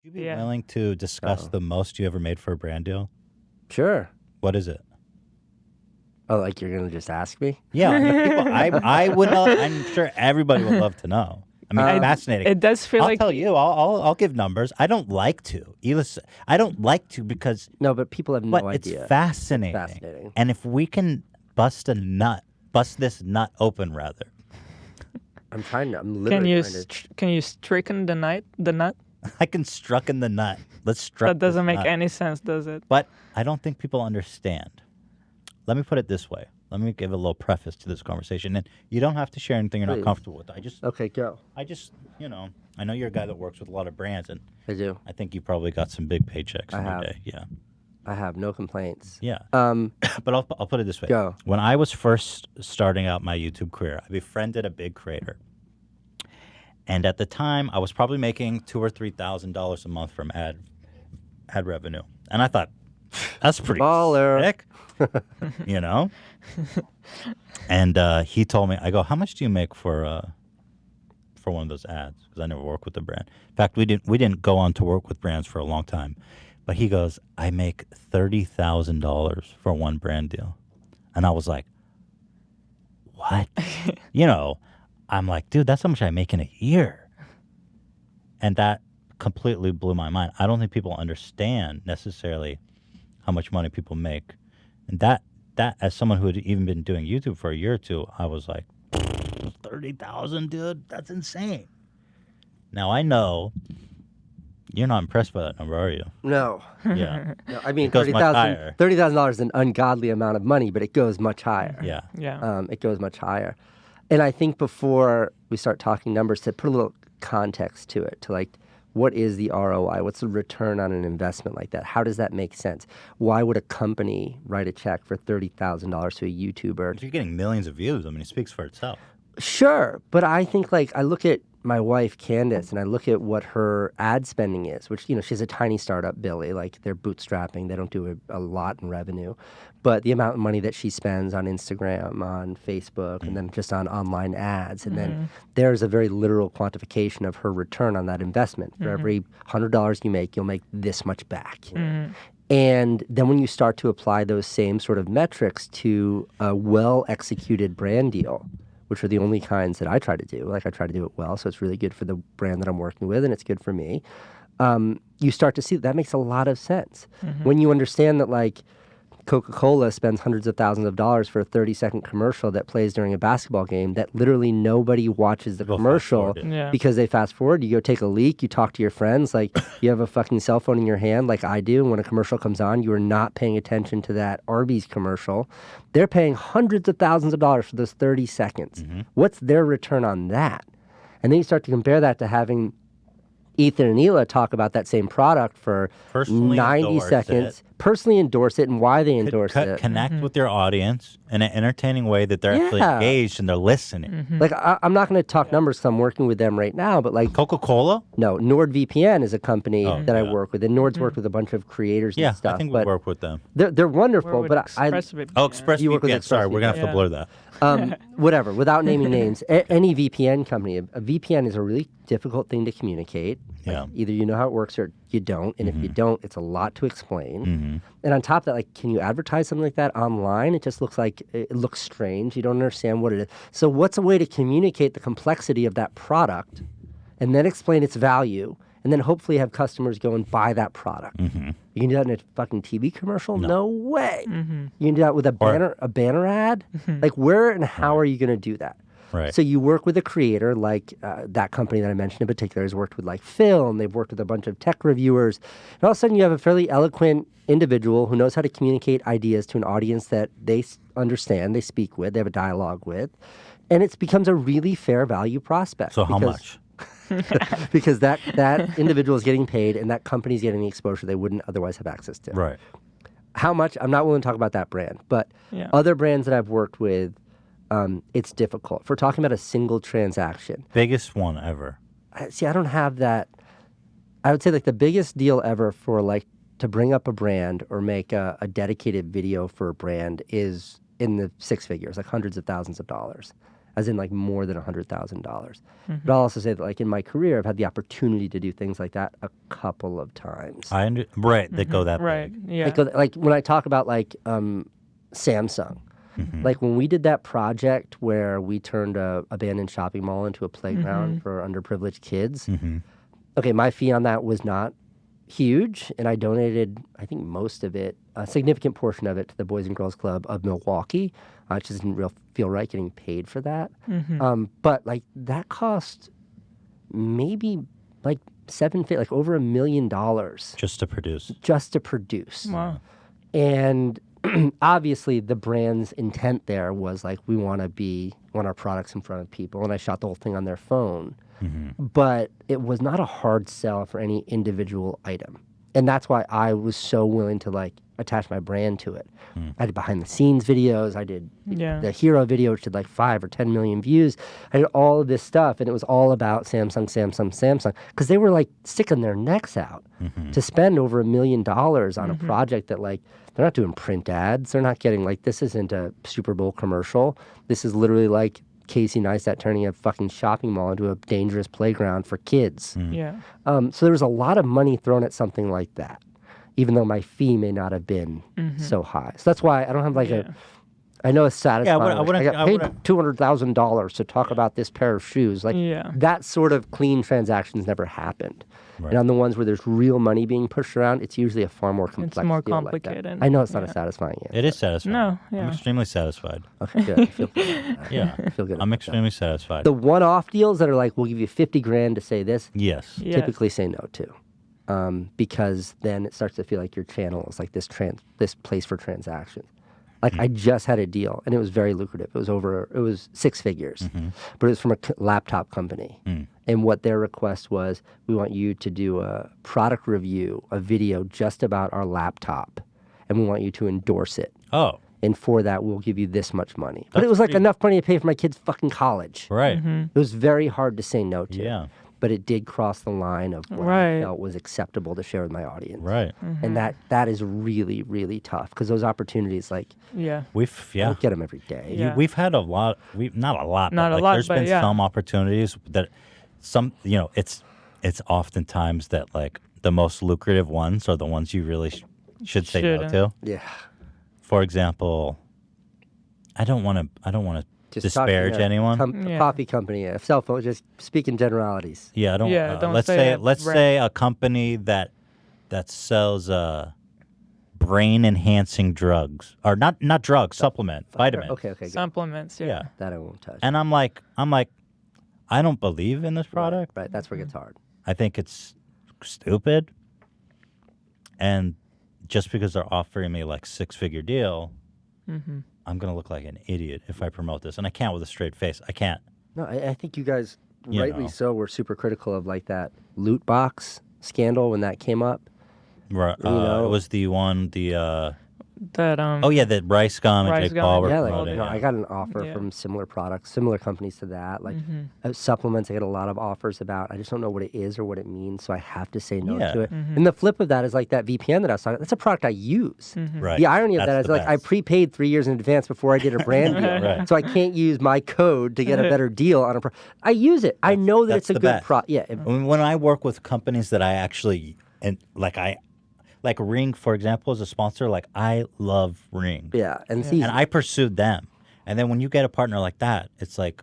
Would you be willing to discuss the most you ever made for a brand deal? Sure. What is it? Oh, like you're gonna just ask me? Yeah, I would know. I'm sure everybody would love to know. I mean, fascinating. It does feel I'll tell you. I'll give numbers. I don't like to. I don't like to because but people have no idea. It's fascinating. It's fascinating. And if we can bust this nut open, rather. I'm literally trying to. Can you stricken the nut? I can strucken the nut. Let's struck. That doesn't make any sense, does it? But I don't think people understand. Let me put it this way. Let me give a little preface to this conversation. And you don't have to share anything you're not comfortable with. Okay, go. I know you're a guy that works with a lot of brands. And I do. I think you probably got some big paychecks in your day. Yeah. I have no complaints. Yeah. But I'll put it this way. Go. When I was first starting out my YouTube career, I befriended a big creator. And at the time, I was probably making $2,000 or $3,000 a month from ad revenue. And I thought, that's pretty sick. And he told me, I go, how much do you make for one of those ads? Because I never worked with the brand. In fact, we didn't go on to work with brands for a long time. But he goes, I make $30,000 for one brand deal. And I was like, what? I'm like, dude, that's how much I make in a year. And that completely blew my mind. I don't think people understand necessarily how much money people make. And that as someone who had even been doing YouTube for a year or two, I was like, 30,000, dude, that's insane. Now I know you're not impressed by that number, are you? No. Yeah. No, I mean, $30,000 is an ungodly amount of money, but it goes much higher. Yeah. Yeah. It goes much higher. And I think before we start talking numbers, to put a little context to it, to like, what is the ROI? What's the return on an investment like that? How does that make sense? Why would a company write a check for $30,000 to a YouTuber? You're getting millions of views. I mean, it speaks for itself. Sure, but I think I look at my wife, Candace, and I look at what her ad spending is, which, she's a tiny startup, Billy. Like, they're bootstrapping. They don't do a lot in revenue. But the amount of money that she spends on Instagram, on Facebook, and then just on online ads. And then there's a very literal quantification of her return on that investment. For every $100 you make, you'll make this much back. And then when you start to apply those same sort of metrics to a well-executed brand deal, which are the only kinds that I try to do. Like, I try to do it well, so it's really good for the brand that I'm working with, and it's good for me. You start to see that makes a lot of sense. When you understand that, like, Coca-Cola spends hundreds of thousands of dollars for a 30-second commercial that plays during a basketball game that literally nobody watches the commercial because they fast forward. You go take a leak, you talk to your friends, like you have a fucking cell phone in your hand like I do, and when a commercial comes on, you are not paying attention to that Arby's commercial. They're paying hundreds of thousands of dollars for those 30 seconds. What's their return on that? And then you start to compare that to having Ethan and Hila talk about that same product for Personally 90 seconds. Personally endorse it and why they endorse it. Connect with their audience in an entertaining way that they're actually engaged and they're listening. Like, I'm not going to talk numbers because I'm working with them right now, but like... Coca-Cola? No, NordVPN is a company that I work with, and Nord's worked with a bunch of creators and stuff. I think we work with them. They're wonderful, but ExpressVPN. You work with Sorry, we're going to have to blur that. Whatever, without naming names, any VPN company, a VPN is a really difficult thing to communicate. Yeah. Like, either you know how it works or you don't, and if you don't, it's a lot to explain. And on top of that, like, can you advertise something like that online? It just looks like, it looks strange. You don't understand what it is. So what's a way to communicate the complexity of that product and then explain its value and then hopefully have customers go and buy that product? You can do that in a fucking TV commercial? No way. You can do that with a banner ad? Like, where and how are you going to do that? Right. So you work with a creator like that company that I mentioned in particular has worked with like film. They've worked with a bunch of tech reviewers. And all of a sudden you have a fairly eloquent individual who knows how to communicate ideas to an audience that they understand, they speak with, they have a dialogue with. And it becomes a really fair value prospect. So how much? Because that individual is getting paid and that company is getting the exposure they wouldn't otherwise have access to. Right. How much? I'm not willing to talk about that brand. But other brands that I've worked with, it's difficult. If we're talking about a single transaction. Biggest one ever. See, I don't have that. I would say like the biggest deal ever for like to bring up a brand or make a dedicated video for a brand is in the six figures, like hundreds of thousands of dollars. as in like more than $100,000. But I'll also say that like in my career, I've had the opportunity to do things like that a couple of times. That go that Right. big. Yeah. Like when I talk about like Samsung, like when we did that project where we turned a abandoned shopping mall into a playground for underprivileged kids. Okay, my fee on that was not huge, and I donated, I think most of it, a significant portion of it, to the Boys and Girls Club of Milwaukee. I just didn't feel right getting paid for that. But like that cost maybe like like over $1 million Just to produce. Wow. And obviously the brand's intent there was like, we want our products in front of people. And I shot the whole thing on their phone. But it was not a hard sell for any individual item. And that's why I was so willing to like attach my brand to it. I did behind the scenes videos. I did the hero video, which did like 5 or 10 million views. I did all of this stuff, and it was all about Samsung, because they were like sticking their necks out to spend over $1 million on a project that like, they're not doing print ads. They're not getting like, this isn't a Super Bowl commercial. This is literally like Casey Neistat turning a fucking shopping mall into a dangerous playground for kids. Yeah. So there was a lot of money thrown at something like that, even though my fee may not have been so high. So that's why I don't have like I know it's satisfying. I got paid $200,000 to talk about this pair of shoes. Like that sort of clean transactions never happened. Right. And on the ones where there's real money being pushed around, it's usually a far more complex. It's more deal complicated. Like that. I know it's not as satisfying yet. It is satisfying. No, yeah. I'm extremely satisfied. Okay, good. I feel good. Yeah. I feel good. I'm extremely satisfied. The one-off deals that are like, we'll give you 50 grand to say this. Yes. Typically say no to, because then it starts to feel like your channel is like this place for transactions. Like I just had a deal, and it was very lucrative. It was 6 figures, but it was from a laptop company. And what their request was, we want you to do a product review, a video just about our laptop, and we want you to endorse it. Oh. And for that, we'll give you this much money. But it was like enough money to pay for my kids' fucking college. Right. It was very hard to say no to. Yeah. But it did cross the line of what I felt was acceptable to share with my audience. Right. And that is really, really tough, because those opportunities, like, Yeah. I don't get them every day. Yeah. We've had a lot. Not a lot. Not but a lot, There's but been yeah. some opportunities that it's oftentimes that like the most lucrative ones are the ones you really should say no to. Yeah. For example, I don't want to Just disparage anyone. A coffee company, a cell phone, just speak in generalities. Yeah, I don't. Yeah, don't let's say say a let's brand. say a company that sells brain enhancing drugs, or not drugs, supplement, vitamins. Okay, good. Supplements. Yeah. That I won't touch. And I'm like, I don't believe in this product. Right, that's where it gets hard. I think it's stupid. And just because they're offering me like 6-figure deal, I'm gonna look like an idiot if I promote this, and I can't with a straight face. I can't. No, I think you guys, You rightly know. so, were super critical of like that loot box scandal when that came up. Right. know? It was the one, That oh yeah, that Rice Gum and Rice Jake Gum Paul and were Yeah, promoting. I got an offer Yeah. from similar products, similar companies to that. Like supplements, I get a lot of offers about. I just don't know what it is or what it means, so I have to say no Yeah. to it. And the flip of that is like that VPN that I was talking. That's a product I use. Right. The irony of That's that is the like I best. prepaid 3 years in advance before I did a brand deal, Right. so I can't use my code to get a better deal on a. I use it. I know that That's it's a the good best. product. Yeah. When I work with companies that I actually like Ring, for example, is a sponsor. Like I love Ring. Yeah, and see, And I pursued them. And then when you get a partner like that, it's like,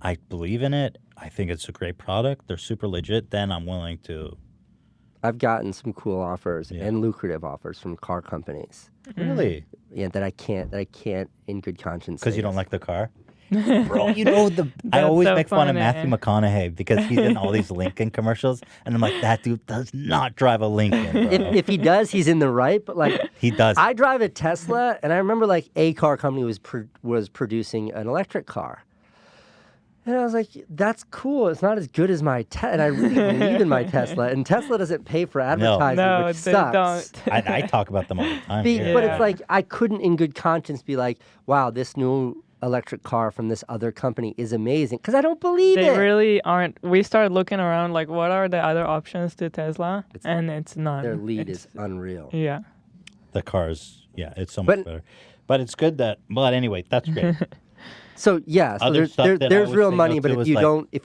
I believe in it. I think it's a great product. They're super legit. Then I'm willing to. I've gotten some cool offers and lucrative offers from car companies. Really? Yeah, that I can't in good conscience. Because say you don't yes. like the car? Bro, I That's always so make fun of funny. Matthew McConaughey because he's in all these Lincoln commercials. And I'm like, that dude does not drive a Lincoln, bro. If he does, he's in the right. But like, He does. I drive a Tesla, and I remember like a car company was producing an electric car, and I was like, "That's cool. It's not as good as my Tesla." And I really believe in my Tesla, and Tesla doesn't pay for advertising, No, which they sucks. don't. I talk about them all the time. But here. it's like I couldn't, in good conscience, be like, "Wow, this new electric car from this other company is amazing," because I don't believe They it. really aren't. We started looking around, like, what are the other options to Tesla? And it's none. Their lead It's- is unreal. Yeah. The cars, it's so much But- better. But it's good that, but anyway, that's great. So yeah, so Other stuff that I there's would real say money, no but to if is you like-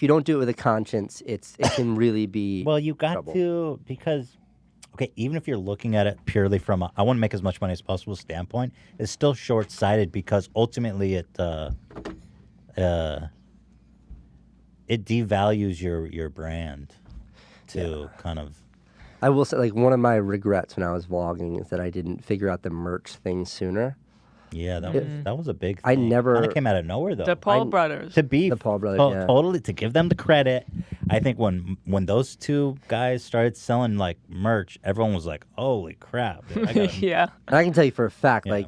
don't do it with a conscience, it can really be. Well, you got trouble. to, because okay, even if you're looking at it purely from a, I want to make as much money as possible standpoint, it's still short-sighted because ultimately it devalues your brand to kind of. I will say, like, one of my regrets when I was vlogging is that I didn't figure out the merch thing sooner. Yeah, that was a big thing. I never- Kind of came out of nowhere though. The Paul brothers. To be The Paul brothers, yeah. totally, to give them the credit, I think when those two guys started selling like merch, everyone was like, "Holy crap!" dude, I gotta- Yeah. And I can tell you for a fact, Yeah. like,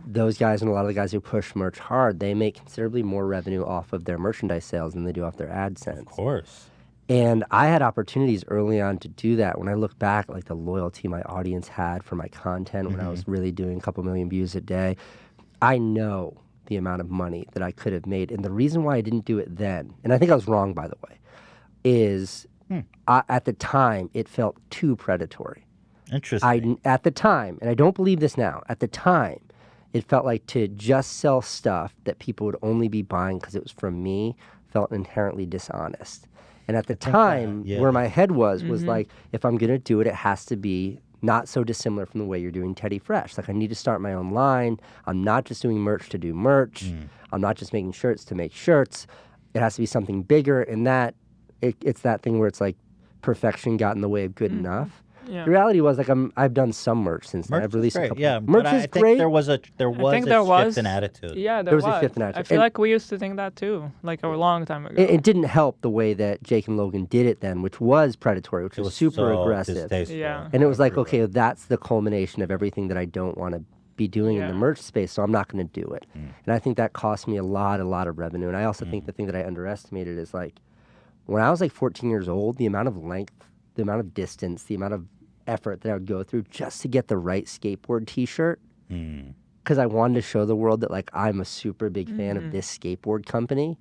those guys and a lot of the guys who push merch hard, they make considerably more revenue off of their merchandise sales than they do off their AdSense. Of course. And I had opportunities early on to do that. When I look back, like the loyalty my audience had for my content when I was really doing a couple million views a day, I know the amount of money that I could have made. And the reason why I didn't do it then, and I think I was wrong, by the way, is at the time it felt too predatory. Interesting. At the time, and I don't believe this now, at the time, it felt like to just sell stuff that people would only be buying because it was from me felt inherently dishonest. And at the time, yeah. where my head was like, if I'm going to do it, it has to be not so dissimilar from the way you're doing Teddy Fresh. Like, I need to start my own line. I'm not just doing merch to do merch. I'm not just making shirts to make shirts. It has to be something bigger. And that, it's that thing where it's like perfection got in the way of good enough. Yeah. The reality was, like, I've done some merch since then. Merch I've released is a great, couple. yeah. Merch but is I think great. there was a I think shift there was in attitude. Yeah, There was a was. shift in I attitude. feel And- like we used to think that too, like a long time ago. It didn't help the way that Jake and Logan did it then, which was predatory, which It was super so aggressive. distasteful. Yeah. And it was like, Everywhere. okay, that's the culmination of everything that I don't want to be doing in the Yeah. merch space, so I'm not going to do it. And I think that cost me a lot of revenue. And I also think the thing that I underestimated is, like, when I was like 14 years old, the amount of length, the amount of distance, the amount of effort that I would go through just to get the right skateboard t-shirt, because I wanted to show the world that, like, I'm a super big fan of this skateboard company.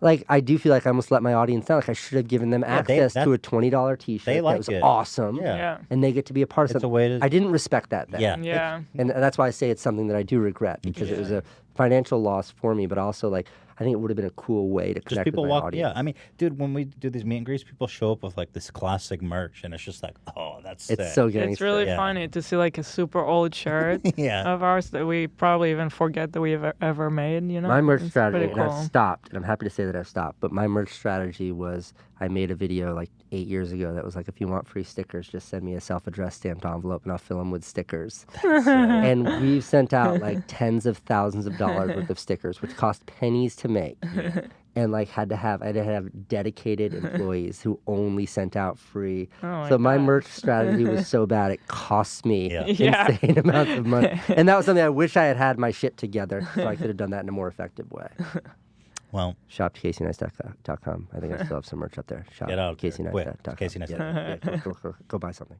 Like, I do feel like I almost let my audience down. Like, I should have given them access to a $20 t-shirt they that like was it. awesome. Yeah. Yeah. And they get to be a part of It's a something. way to- I didn't respect that then. Yeah. Yeah. And that's why I say it's something that I do regret, because it was a financial loss for me, but also, like, I think it would have been a cool way to Just connect people with my walk. audience. Yeah, I mean, dude, when we do these meet and greets, people show up with like this classic merch, and it's just like, oh, that's It's sick. so gangster. It's really Yeah. funny to see like a super old shirt Yeah. of ours that we probably even forget that we've ever made, you know? My merch It's strategy, pretty and cool. I've stopped, and I'm happy to say that I've stopped, but my merch strategy was I made a video like 8 years ago that was like, if you want free stickers, just send me a self-addressed stamped envelope and I'll fill them with stickers. And we've sent out like tens of thousands of dollars worth of stickers, which cost pennies to make. And like I had to have dedicated employees who only sent out free. Oh my So my God. merch strategy was so bad it cost me Yeah. Yeah. insane amounts of money. And that was something I wish I had my shit together so I could have done that in a more effective way. Well, Shop CaseyNeistat.com. I think I still have some merch up there. Shop get out there. Quick. CaseyNeistat.com. Casey Neistat. Yeah, go buy something.